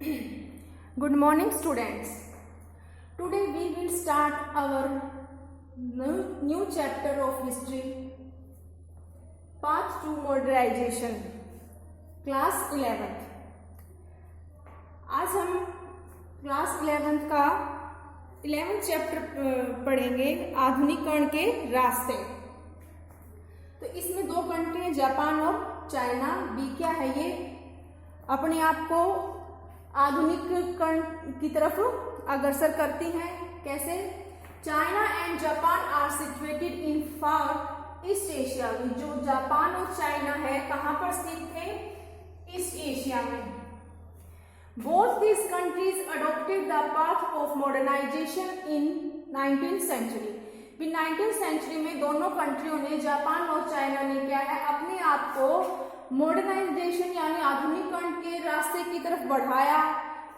Good morning, students. Today we will start our new chapter of history, Path to Modernization, Class 11th. आज हम class 11th का 11th chapter पढ़ेंगे, आधुनिकीकरण के रास्ते। तो इसमें दो कंट्री हैं, जापान और चाइना। बी क्या है, ये अपने आप को आधुनिकीकरण की तरफ अग्रसर करती हैं। कैसे? China and Japan are situated in Far East Asia. जो जापान और चाइना है कहाँ पर स्थित थे? ईस्ट एशिया में। Both these countries adopted the path of modernisation in 19th century. 19th century में दोनों कंट्रियों ने, जापान और चाइना ने क्या है, अपने आप को मॉडर्नाइजेशन यानी आधुनिकीकरण के रास्ते की तरफ बढ़ाया,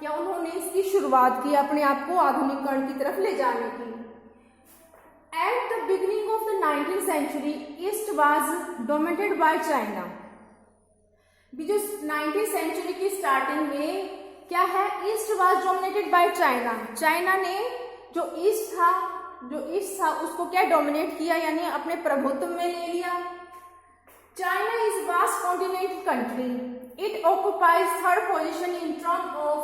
या उन्होंने इसकी शुरुआत की, अपने आप को आधुनिकीकरण की तरफ ले जाने की। At the beginning of the 19th century East was dominated by China. जो 19th सेंचुरी की स्टार्टिंग में क्या है, East was dominated by China. China ने जो ईस्ट था उसको क्या डोमिनेट किया, यानी अपने प्रभुत्व में ले लिया। China is a vast continental country. It occupies third position in terms of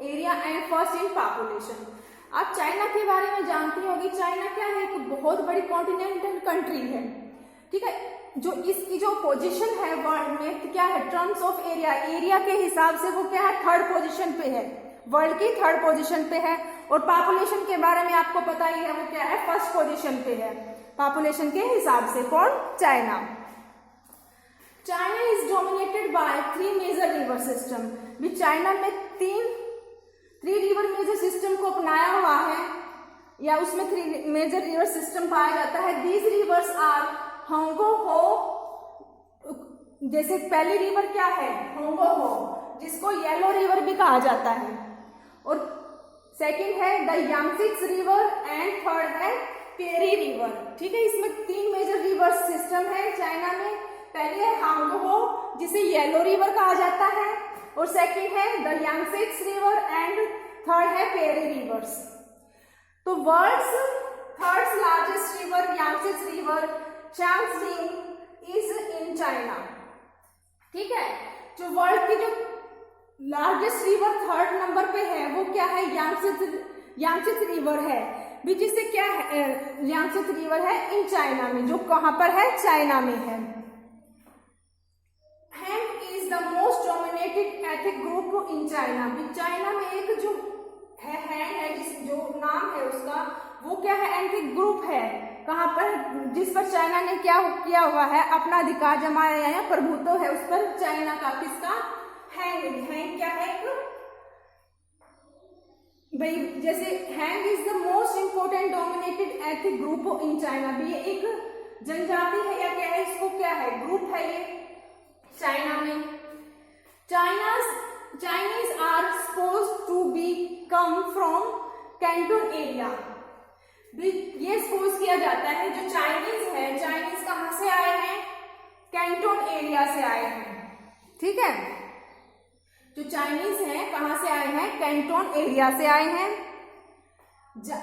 area and first in population. आप चाइना के बारे में जानती होगी, चाइना क्या है, एक बहुत बड़ी कॉन्टिनेंटल कंट्री है, ठीक है। जो इसकी जो पोजीशन है वर्ल्ड में, तो क्या है, टर्म्स ऑफ एरिया के हिसाब से वो क्या है, थर्ड पोजीशन पे है, वर्ल्ड की थर्ड पोजीशन पे है। और पॉपुलेशन के बारे में आपको पता ही है, वो क्या है, फर्स्ट पोजीशन पे है पॉपुलेशन के हिसाब से। कौन? China. China is dominated by 3 major river system. भी चाइना में 3 रिवर मेजर सिस्टम को अपनाया हुआ है, या उसमें 3 मेजर रिवर सिस्टम पाया जाता है। दीज रिवर्स आर होंगो हो, जैसे पहली रिवर क्या है, होंगो हो, जिसको येलो रिवर भी कहा जाता है। और सेकंड है the Yangtze river and third है पेरी रिवर, ठीक है। इसमें 3 मेजर रिवर सिस्टम है चाइना में। पहले है होंगो, जिसे येलो रिवर कहा जाता है, और सेकंड है the Yangtze river and third है पेरी रिवर्स। तो world's third largest river Yangtze river Changjiang is in China, ठीक है। जो वर्ल्ड की जो लार्जेस्ट रिवर थर्ड नंबर पे है वो क्या है, यांगत्से रिवर है, भी जिससे क्या है, यांगत्से रिवर है इन चाइना में, जो कहां पर है, चाइना में है। Most dominated ethnic group in China. China में एक जो है जो नाम है उसका, वो क्या है, एथनिक ग्रुप है, कहां पर, जिस पर चाइना ने क्या किया हुआ है, अपना अधिकार जमाया है, प्रभुत्व है उस पर चाइना का। किसका? हैंग क्या है, भाई जैसे hang is the most important dominated ethnic group in China. भी ये एक जनजाति है, या क्या है, इसको क्या है, ग्रुप है ये चाइना में। Chinese are supposed to be come from Canton area। ये सपोज किया जाता है जो चाइनीज है, चाइनीज कहां से आए हैं, कैंटोन एरिया से आए हैं, ठीक है। जो चाइनीज हैं कहां से आए हैं, कैंटोन एरिया से आए हैं।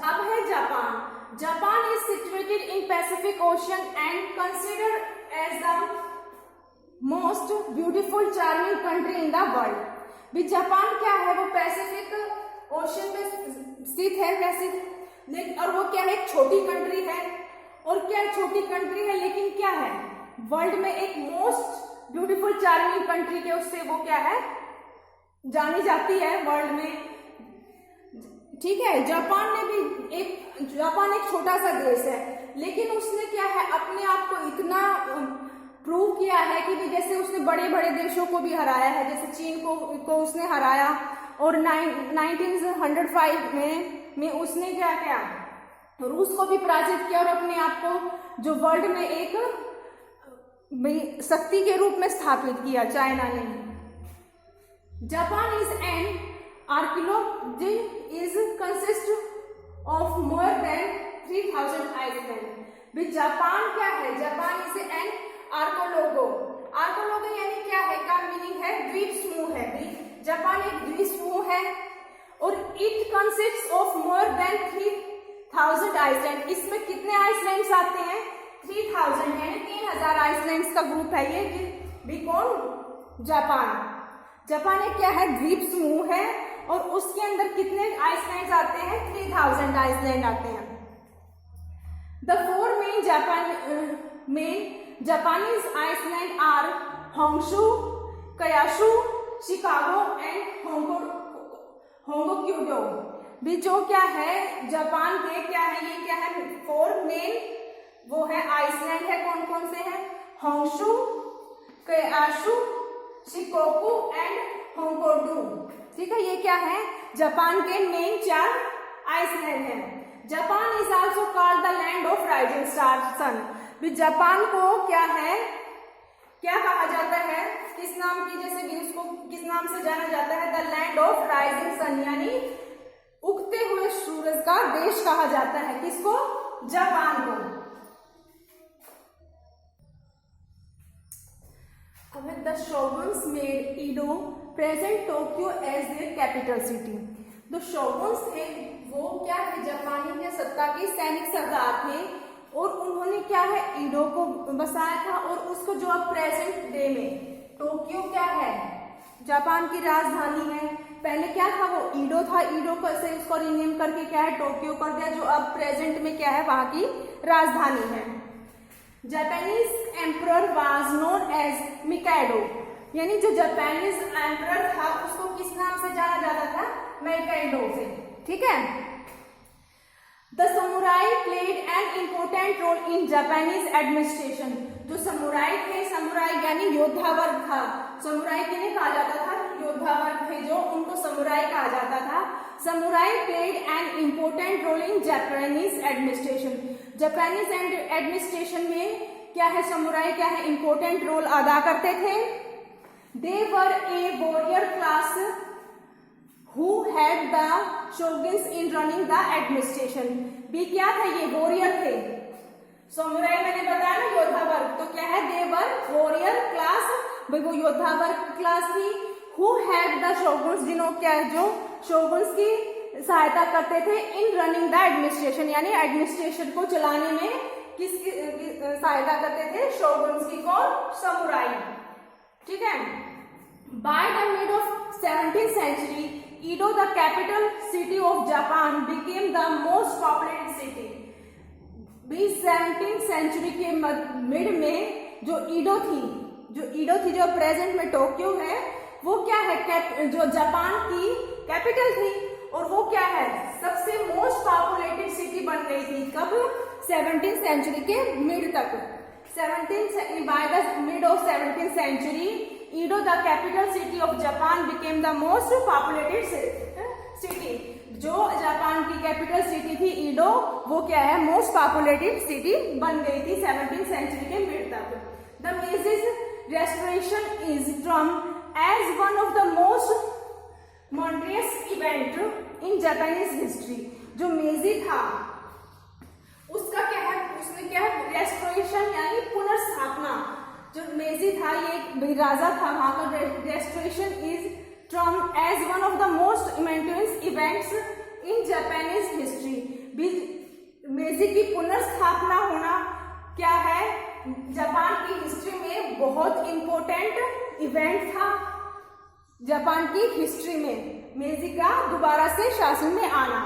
अब है Japan. Japan is situated in Pacific Ocean and considered as the most beautiful charming country in the world. भी जापान क्या है, वो पैसिफिक ओशन में स्थित है वैसे, और वो क्या है, एक छोटी कंट्री है। और क्या छोटी कंट्री है, लेकिन क्या है, वर्ल्ड में एक मोस्ट ब्यूटीफुल चार्मिंग कंट्री के उससे वो क्या है, जानी जाती है वर्ल्ड में, ठीक है। जापान एक छोटा सा देश है, लेकिन उसने क्या है, अपने आप को इतना प्रूव किया है कि जैसे उसने बड़े बड़े देशों को भी हराया है, जैसे चीन को उसने हराया। और 1905 में उसने क्या किया, रूस को भी पराजित किया, और अपने आप को जो वर्ल्ड में एक शक्ति के रूप में स्थापित किया चाइना ने। Japan is an archaeology is consist of more than 3000 island. Japan क्या है, जापान इज एन आर्कोलोगो यानी क्या है, का मीनिंग है द्वीप समूह है। जापान एक द्वीप समूह है, it consists of more than 3000 island. इसमें कितने आइसलैंड्स आते हैं? 3000 यानी 3000 आइसलैंड्स का ग्रुप है ये। भी कौन? जापान। जापान एक क्या है? द्वीप समूह है और उसके अंदर कितने आइसलैंड्स आते हैं? 3000 आइसलैंड आते हैं। The four main Japanese islands are Honshu, Kyushu, Shikoku and Hokkaido. भी जो क्या है जापान के क्या है, ये क्या है? फोर मेन वो है आइसलैंड है। कौन कौन से हैं? Honshu, Kyushu, Shikoku and Hokkaido. ठीक है, ये क्या है? जापान के मेन 4 आइसलैंड हैं। Japan is also called the land of rising star sun. भी जापान को क्या है, क्या कहा जाता है? किस नाम की, जैसे कि इसको किस नाम से जाना जाता है? The land of rising sun, यानी उगते हुए सूरज का देश कहा जाता है। किसको? जापान को। The shoguns made Edo present Tokyo as their capital city। जो shoguns थे वो क्या थे? जापानी के सत्ता के सैनिक सरदार थे और उन्होंने क्या है? ईडो को बसाया था। और उसको जो अब प्रेजेंट डे में टोक्यो क्या है? जापान की राजधानी है। पहले क्या था? वो ईडो था। ईडो से उसको रीनेम करके क्या है? टोक्यो कर दिया, जो अब प्रेजेंट में क्या है? वहां की राजधानी है। Japanese emperor was known as Mikado, यानी जो जापानीज एम्परर था उसको किस नाम से जाना जाता था? मिकाडो से। ठीक है। The samurai played an important role in Japanese administration. जो समुराई थे, समुराई यानी योद्धा वर्ग था। समुराई किन्हें कहा जाता था? योद्धा वर्ग थे जो, उनको समुराई कहा जाता था। Samurai played an important role in Japanese administration. Japanese administration में क्या है? समुराई क्या है? इम्पोर्टेंट रोल अदा करते थे। They were a warrior class who had the shoguns in running the administration. भी क्या थे? ये वॉरियर थे। समुराई मैंने बताया ना योद्धा वर्ग, तो क्या है? दे वर वॉरियर क्लास, वो योद्धा वर्ग क्लास थी। हु हैड द शोगुन्स, जिन्हों क्या है? जो शोगुन्स की सहायता करते थे इन रनिंग द एडमिनिस्ट्रेशन, यानी एडमिनिस्ट्रेशन को चलाने में किसकी सहायता करते थे? शोगुन्स की। कौन? समुराई। ठीक है। By the mid of 17th century, Edo, the capital city of Japan, became the most populated city। 17th century के मिड में जो ईडो थी, जो प्रेजेंट में टोक्यो है, वो क्या है? जो जापान की कैपिटल थी और वो क्या है? सबसे मोस्ट पॉपुलेटेड सिटी बन गई थी। कब? 17th century के मिड तक। By the mid of 17th century, Edo, the capital city of Japan, became the most populated city। जो जापान की कैपिटल सिटी थी ईडो, वो क्या है? मोस्ट पॉपुलेटेड सिटी बन गई थी 17th century के मिड तक। The Meiji restoration is termed as one of the most momentous event in Japanese history। जो मेजी था उसका क्या है? उसमें क्या है? रेस्टोरेशन यानी पुनर्स्थापना। जो मेजी था, ये एक राजा था वहां का। Restoration is termed as one of the most eminent events in Japanese history. Meiji की पुनर्स्थापना होना क्या है? जापान की हिस्ट्री में बहुत इंपॉर्टेंट इवेंट था। जापान की हिस्ट्री में मेजी का दोबारा से शासन में आना।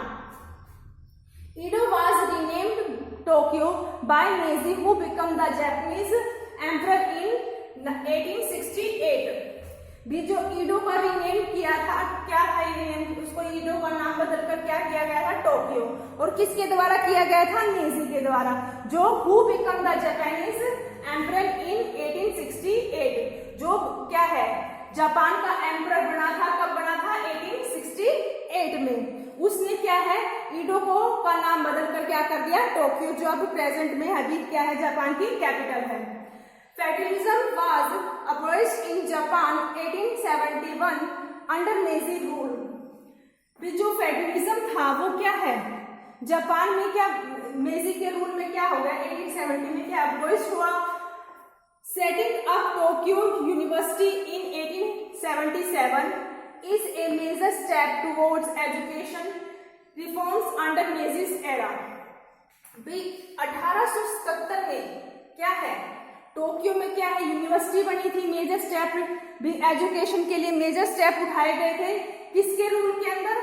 Edo was renamed Tokyo by Meiji who became the Japanese emperor in 1868। भी जो ईडो का रीनेम किया था, क्या था ये? उसको ईडो का नाम बदलकर क्या किया गया था? टोक्यो। और किसके द्वारा किया गया था? मेजी के द्वारा, जो who became the Japanese emperor in 1868। जो क्या है? जापान का एम्परर बना था। कब बना था? 1868 में। उसने क्या है? ईडो को का नाम बदलकर क्या कर दिया? टोक्यो, जो अभी प्रेजेंट में अभी क्या है? जापान की कैपिटल है। Feudalism was abolished in Japan 1871 under Meiji rule। जो फेडरलिज्म था वो क्या है? जापान में क्या मेजी के रूल में क्या हो गया? 1870 में क्या abolished हुआ। Setting up Tokyo university in 1877 is a major step towards education reforms under Meiji's era. 1877 में क्या है, टोक्यो में क्या है, यूनिवर्सिटी बनी थी। मेजर स्टेप भी एजुकेशन के लिए मेजर स्टेप उठाए गए थे, किसके रूल के अंदर,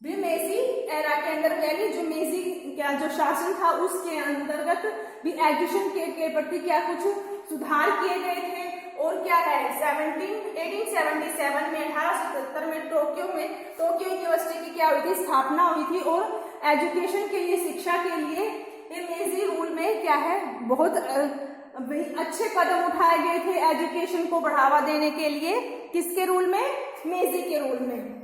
भी मेजी एरा के अंदर, यानी जो मेजी क्या जो शासन था उसके अंतर्गत भी एजुकेशन के प्रति क्या कुछ सुधार किए गए थे। और क्या है 1877 में 1877 में टोक्यो यूनिवर्सिटी की क्या हुई थी, स्थापना हुई थी। और एजुकेशन के लिए, शिक्षा के लिए ये मेजी रूल में क्या है, बहुत अच्छे कदम उठाए गए थे एजुकेशन को बढ़ावा देने के लिए। किसके रूल में, मेजी के रूल में।